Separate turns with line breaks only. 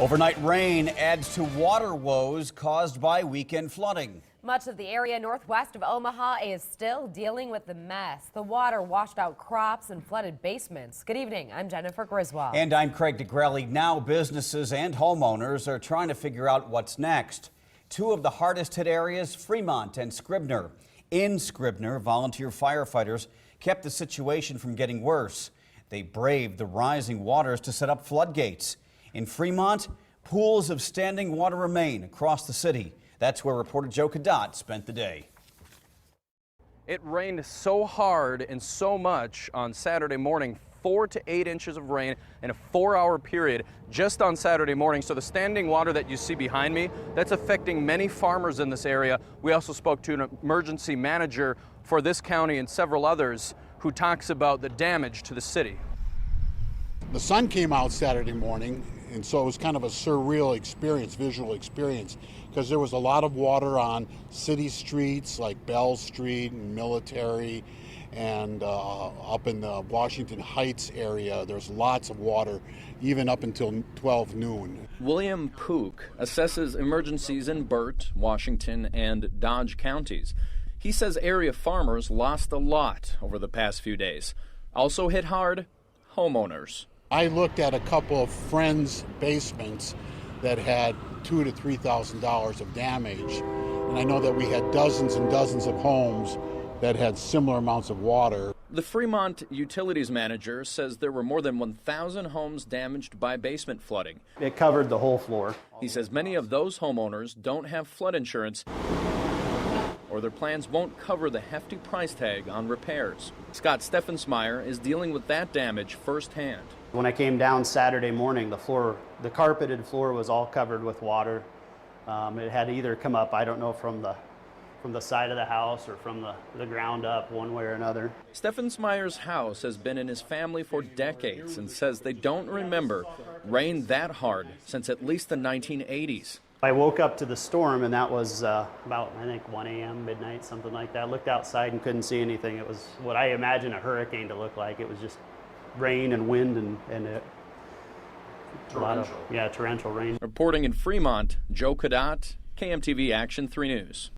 Overnight rain adds to water woes caused by weekend flooding.
Much of the area northwest of Omaha is still dealing with the mess. The water washed out crops and flooded basements. Good evening. I'm Jennifer Griswold.
And I'm Craig DeGrelli. Now businesses and homeowners are trying to figure out what's next. Two of the hardest hit areas, Fremont and Scribner. In Scribner, volunteer firefighters kept the situation from getting worse. They braved the rising waters to set up floodgates. In Fremont, pools of standing water remain across the city. That's where reporter Joe Cadot spent the day.
It rained so hard and so much on Saturday morning, 4 to 8 inches of rain in a 4-hour period just on Saturday morning. So the standing water that you see behind me, that's affecting many farmers in this area. We also spoke to an emergency manager for this county and several others who talks about the damage to the city.
The sun came out Saturday morning, and so it was kind of a surreal experience, visual experience, because there was a lot of water on city streets like Bell Street and Military, and up in the Washington Heights area, there's lots of water, even up until 12 noon.
William Pook assesses emergencies in Burt, Washington, and Dodge counties. He says area farmers lost a lot over the past few days. Also hit hard, homeowners.
I looked at a couple of friends' basements that had $2,000 to $3,000 of damage, and I know that we had dozens and dozens of homes that had similar amounts of water.
The Fremont utilities manager says there were more than 1,000 homes damaged by basement flooding.
It covered the whole floor.
He says many of those homeowners don't have flood insurance, or their plans won't cover the hefty price tag on repairs. Scott Steffensmeyer is dealing with that damage firsthand.
When I came down Saturday morning, the carpeted floor was all covered with water. It had either come up, I don't know, from the side of the house or from the ground up, one way or another.
Steffensmeyer's house has been in his family for decades and says they don't remember rain that hard since at least the 1980s.
I woke up to the storm, and that was about, I think, 1 a.m., midnight, something like that. I looked outside and couldn't see anything. It was what I imagine a hurricane to look like. It was just rain and wind and a lot of torrential rain.
Reporting in Fremont, Joe Cadot, KMTV Action 3 News.